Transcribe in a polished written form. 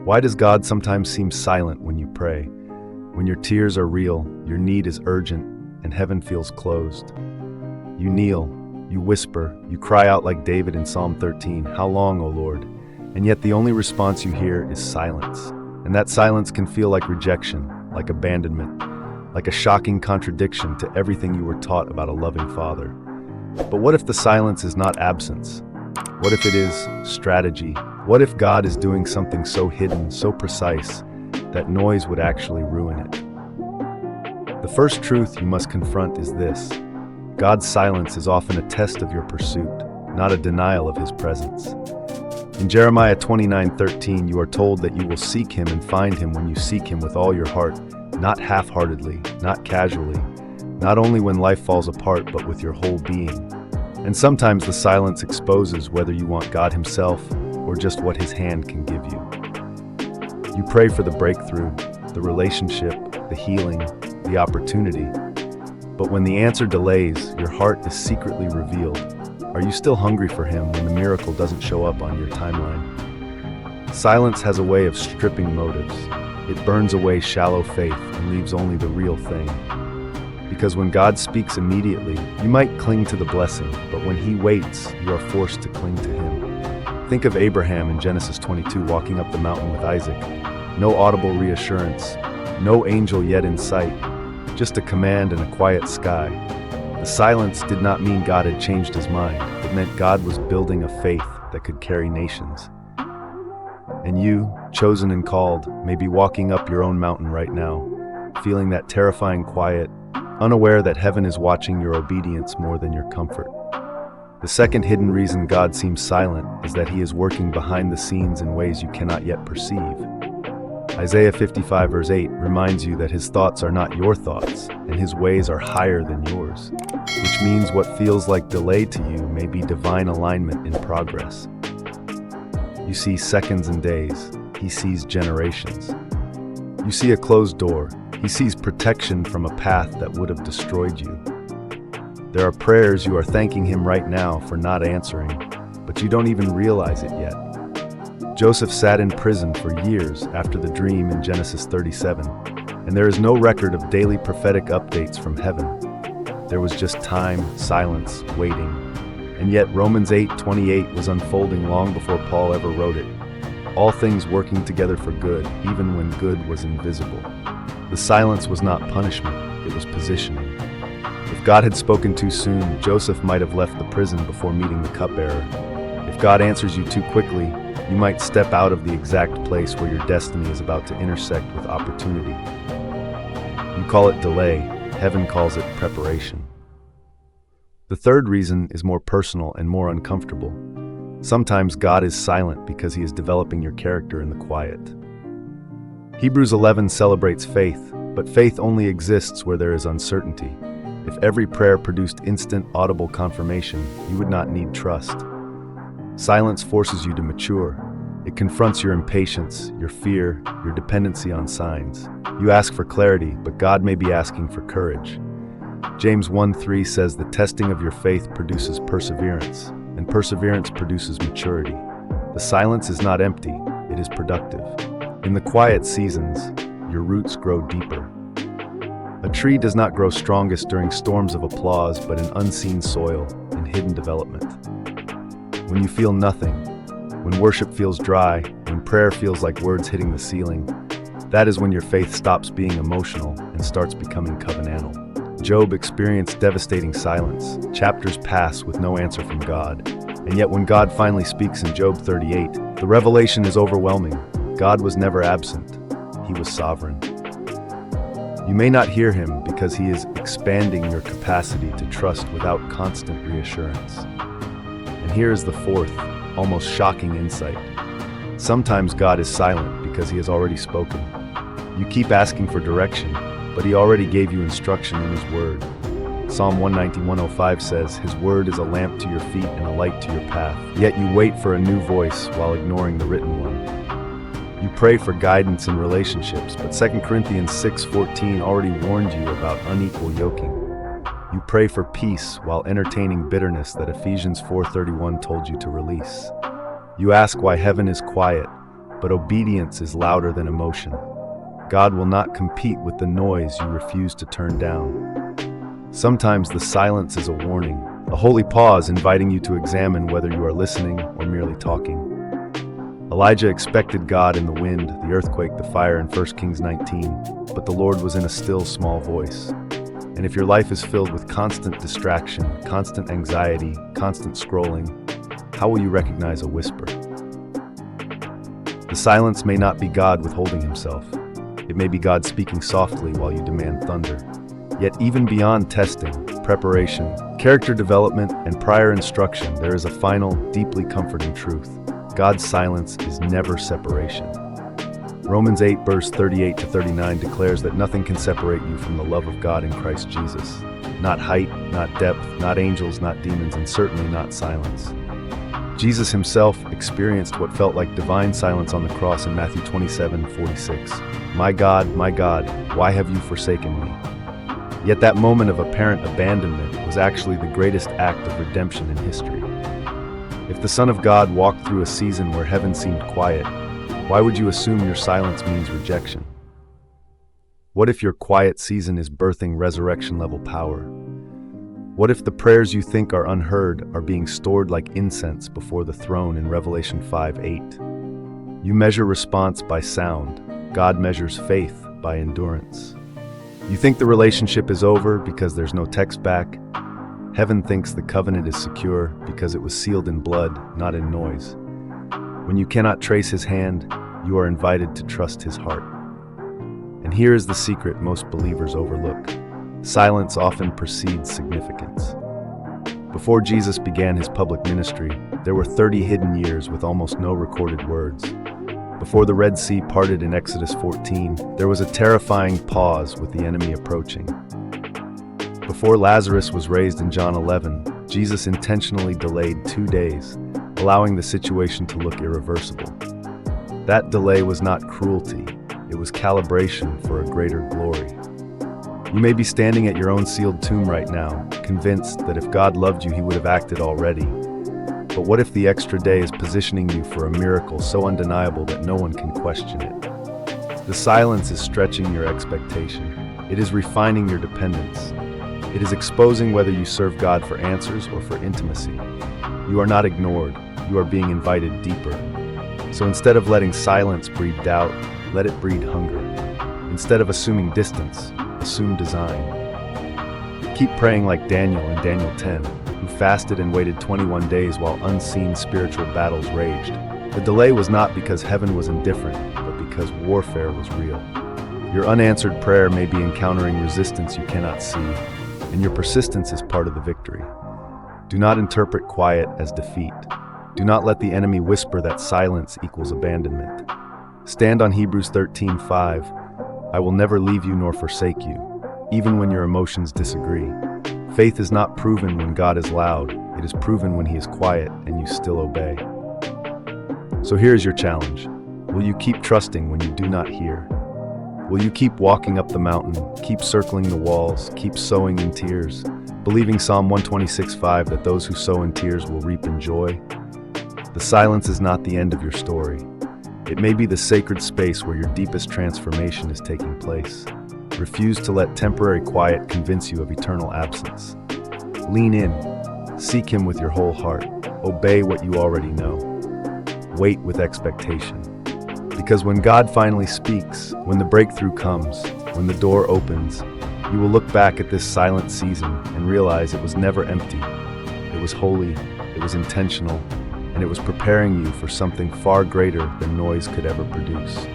Why does God sometimes seem silent when you pray? When your tears are real, your need is urgent, and heaven feels closed. You kneel, you whisper, you cry out like David in Psalm 13, "How long, O Lord?" And yet the only response you hear is silence. And that silence can feel like rejection, like abandonment, like a shocking contradiction to everything you were taught about a loving Father. But what if the silence is not absence? What if it is strategy? What if God is doing something so hidden, so precise, that noise would actually ruin it? The first truth you must confront is this: God's silence is often a test of your pursuit, not a denial of His presence. In Jeremiah 29:13, you are told that you will seek Him and find Him when you seek Him with all your heart, not half-heartedly, not casually, not only when life falls apart, but with your whole being. And sometimes the silence exposes whether you want God Himself or just what His hand can give you. You pray for the breakthrough, the relationship, the healing, the opportunity. But when the answer delays, your heart is secretly revealed. Are you still hungry for Him when the miracle doesn't show up on your timeline? Silence has a way of stripping motives. It burns away shallow faith and leaves only the real thing. Because when God speaks immediately, you might cling to the blessing, but when He waits, you are forced to cling to Him. Think of Abraham in Genesis 22 walking up the mountain with Isaac. No audible reassurance, no angel yet in sight, just a command and a quiet sky. The silence did not mean God had changed His mind. It meant God was building a faith that could carry nations. And you, chosen and called, may be walking up your own mountain right now, feeling that terrifying quiet, unaware that heaven is watching your obedience more than your comfort. The second hidden reason God seems silent is that He is working behind the scenes in ways you cannot yet perceive. Isaiah 55 verse 8 reminds you that His thoughts are not your thoughts, and His ways are higher than yours, which means what feels like delay to you may be divine alignment in progress. You see seconds and days, He sees generations. You see a closed door, He sees protection from a path that would have destroyed you. There are prayers you are thanking Him right now for not answering, but you don't even realize it yet. Joseph sat in prison for years after the dream in Genesis 37, and there is no record of daily prophetic updates from heaven. There was just time, silence, waiting. And yet Romans 8:28 was unfolding long before Paul ever wrote it. All things working together for good, even when good was invisible. The silence was not punishment, it was positioning. If God had spoken too soon, Joseph might have left the prison before meeting the cupbearer. If God answers you too quickly, you might step out of the exact place where your destiny is about to intersect with opportunity. You call it delay, heaven calls it preparation. The third reason is more personal and more uncomfortable. Sometimes God is silent because He is developing your character in the quiet. Hebrews 11 celebrates faith, but faith only exists where there is uncertainty. If every prayer produced instant, audible confirmation, you would not need trust. Silence forces you to mature. It confronts your impatience, your fear, your dependency on signs. You ask for clarity, but God may be asking for courage. James 1:3 says the testing of your faith produces perseverance, and perseverance produces maturity. The silence is not empty, it is productive. In the quiet seasons, your roots grow deeper. A tree does not grow strongest during storms of applause, but in unseen soil, in hidden development. When you feel nothing, when worship feels dry, when prayer feels like words hitting the ceiling, that is when your faith stops being emotional and starts becoming covenantal. Job experienced devastating silence. Chapters pass with no answer from God. And yet when God finally speaks in Job 38, the revelation is overwhelming. God was never absent. He was sovereign. You may not hear Him because He is expanding your capacity to trust without constant reassurance. And here is the fourth, almost shocking insight. Sometimes God is silent because He has already spoken. You keep asking for direction, but He already gave you instruction in His Word. Psalm 119:105 says, His Word is a lamp to your feet and a light to your path. Yet you wait for a new voice while ignoring the written one. You pray for guidance in relationships, but 2 Corinthians 6:14 already warned you about unequal yoking. You pray for peace while entertaining bitterness that Ephesians 4:31 told you to release. You ask why heaven is quiet, but obedience is louder than emotion. God will not compete with the noise you refuse to turn down. Sometimes the silence is a warning, a holy pause inviting you to examine whether you are listening or merely talking. Elijah expected God in the wind, the earthquake, the fire in 1 Kings 19, but the Lord was in a still, small voice. And if your life is filled with constant distraction, constant anxiety, constant scrolling, how will you recognize a whisper? The silence may not be God withholding himself. It may be God speaking softly while you demand thunder. Yet even beyond testing, preparation, character development, and prior instruction, there is a final, deeply comforting truth. God's silence is never separation. Romans 8 verse 38 to 39 declares that nothing can separate you from the love of God in Christ Jesus. Not height, not depth, not angels, not demons, and certainly not silence. Jesus himself experienced what felt like divine silence on the cross in Matthew 27:46. My God, why have you forsaken me? Yet that moment of apparent abandonment was actually the greatest act of redemption in history. If the Son of God walked through a season where heaven seemed quiet, why would you assume your silence means rejection? What if your quiet season is birthing resurrection-level power? What if the prayers you think are unheard are being stored like incense before the throne in Revelation 5:8? You measure response by sound. God measures faith by endurance. You think the relationship is over because there's no text back. Heaven thinks the covenant is secure because it was sealed in blood, not in noise. When you cannot trace his hand, you are invited to trust his heart. And here is the secret most believers overlook. Silence often precedes significance. Before Jesus began his public ministry, there were 30 hidden years with almost no recorded words. Before the Red Sea parted in Exodus 14, there was a terrifying pause with the enemy approaching. Before Lazarus was raised in John 11, Jesus intentionally delayed 2 days, allowing the situation to look irreversible. That delay was not cruelty, it was calibration for a greater glory. You may be standing at your own sealed tomb right now, convinced that if God loved you, he would have acted already. But what if the extra day is positioning you for a miracle so undeniable that no one can question it? The silence is stretching your expectation. It is refining your dependence. It is exposing whether you serve God for answers or for intimacy. You are not ignored. You are being invited deeper. So instead of letting silence breed doubt, let it breed hunger. Instead of assuming distance, assume design. Keep praying like Daniel in Daniel 10, who fasted and waited 21 days while unseen spiritual battles raged. The delay was not because heaven was indifferent, but because warfare was real. Your unanswered prayer may be encountering resistance you cannot see, and your persistence is part of the victory. Do not interpret quiet as defeat. Do not let the enemy whisper that silence equals abandonment. Stand on Hebrews 13:5. I will never leave you nor forsake you, even when your emotions disagree. Faith is not proven when God is loud. It is proven when he is quiet and you still obey. So here's your challenge. Will you keep trusting when you do not hear? Will you keep walking up the mountain, keep circling the walls, keep sowing in tears, believing Psalm 126:5 that those who sow in tears will reap in joy? The silence is not the end of your story. It may be the sacred space where your deepest transformation is taking place. Refuse to let temporary quiet convince you of eternal absence. Lean in. Seek him with your whole heart. Obey what you already know. Wait with expectation. Because when God finally speaks, when the breakthrough comes, when the door opens, you will look back at this silent season and realize it was never empty. It was holy, it was intentional, and it was preparing you for something far greater than noise could ever produce.